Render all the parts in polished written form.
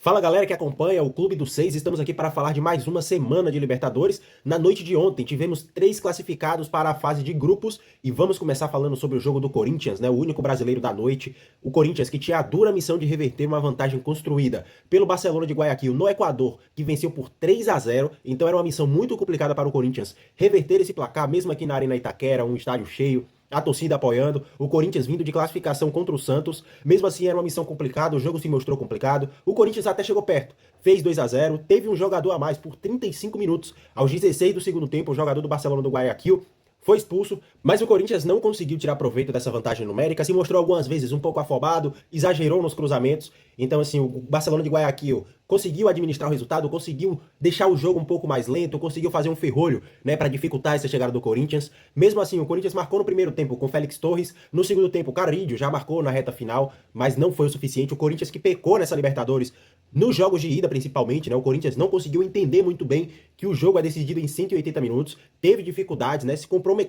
Fala galera que acompanha o Clube dos Seis, estamos aqui para falar de mais uma semana de Libertadores. Na noite de ontem tivemos 3 classificados para a fase de grupos e vamos começar falando sobre o jogo do Corinthians, né? O único brasileiro da noite. O Corinthians que tinha a dura missão de reverter uma vantagem construída pelo Barcelona de Guayaquil no Equador, que venceu por 3-0. Então era uma missão muito complicada para o Corinthians reverter esse placar, mesmo aqui na Arena Itaquera, um estádio cheio, a torcida apoiando, o Corinthians vindo de classificação contra o Santos. Mesmo assim, era uma missão complicada, o jogo se mostrou complicado. O Corinthians até chegou perto, fez 2-0, teve um jogador a mais por 35 minutos. Aos 16 do segundo tempo, o jogador do Barcelona do Guayaquil foi expulso, mas o Corinthians não conseguiu tirar proveito dessa vantagem numérica, se mostrou algumas vezes um pouco afobado, exagerou nos cruzamentos. Então, assim, o Barcelona de Guayaquil conseguiu administrar o resultado, conseguiu deixar o jogo um pouco mais lento, conseguiu fazer um ferrolho, né, para dificultar essa chegada do Corinthians. Mesmo assim, o Corinthians marcou no primeiro tempo com Félix Torres, no segundo tempo o Carrillo já marcou na reta final, mas não foi o suficiente. O Corinthians que pecou nessa Libertadores, nos jogos de ida principalmente, né, o Corinthians não conseguiu entender muito bem que o jogo é decidido em 180 minutos, teve dificuldades, né,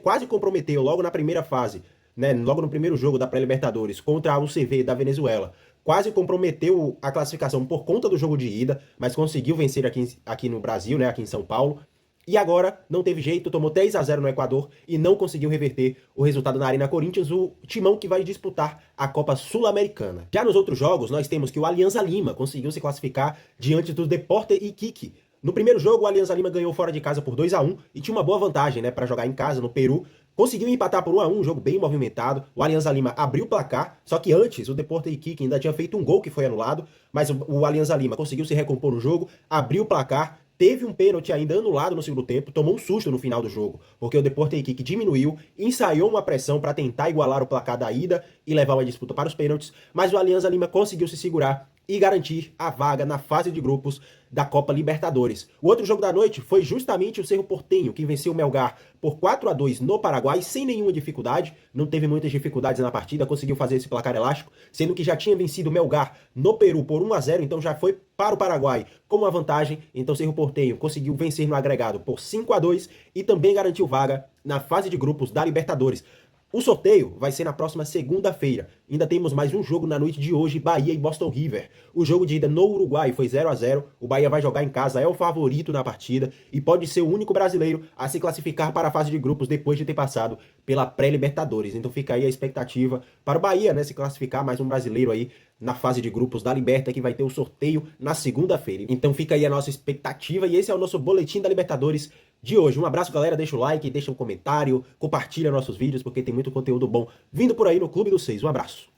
quase comprometeu logo na primeira fase, né, logo no primeiro jogo da pré-Libertadores contra a UCV da Venezuela. Quase comprometeu a classificação por conta do jogo de ida, mas conseguiu vencer aqui no Brasil, né, aqui em São Paulo. E agora não teve jeito, tomou 3-0 no Equador e não conseguiu reverter o resultado na Arena Corinthians, o timão que vai disputar a Copa Sul-Americana. Já nos outros jogos, nós temos que o Alianza Lima conseguiu se classificar diante do Deportes Iquique. No primeiro jogo, o Alianza Lima ganhou fora de casa por 2-1 e tinha uma boa vantagem, né, para jogar em casa no Peru. Conseguiu empatar por 1-1, um jogo bem movimentado. O Alianza Lima abriu o placar, só que antes o Deportes Iquique ainda tinha feito um gol que foi anulado, mas o Alianza Lima conseguiu se recompor no jogo, abriu o placar. Teve um pênalti ainda anulado no segundo tempo, tomou um susto no final do jogo, porque o Deportes Iquique diminuiu, ensaiou uma pressão para tentar igualar o placar da ida e levar uma disputa para os pênaltis, mas o Alianza Lima conseguiu se segurar e garantir a vaga na fase de grupos da Copa Libertadores. O outro jogo da noite foi justamente o Cerro Porteño, que venceu o Melgar por 4-2 no Paraguai, sem nenhuma dificuldade, não teve muitas dificuldades na partida, conseguiu fazer esse placar elástico, sendo que já tinha vencido o Melgar no Peru por 1-0, então já foi para o Paraguai com uma vantagem. Então o Cerro Porteño conseguiu vencer no agregado por 5-2 e também garantiu vaga na fase de grupos da Libertadores. O sorteio vai ser na próxima segunda-feira. Ainda temos mais um jogo na noite de hoje, Bahia e Boston River. O jogo de ida no Uruguai foi 0-0. O Bahia vai jogar em casa, é o favorito na partida e pode ser o único brasileiro a se classificar para a fase de grupos depois de ter passado pela pré-Libertadores. Então fica aí a expectativa para o Bahia, né, se classificar, mais um brasileiro aí na fase de grupos da Liberta, que vai ter o sorteio na segunda-feira. Então fica aí a nossa expectativa e esse é o nosso boletim da Libertadores de hoje. Um abraço, galera, deixa o like, deixa um comentário, compartilha nossos vídeos, porque tem muito conteúdo bom vindo por aí no Clube dos Seis. Um abraço.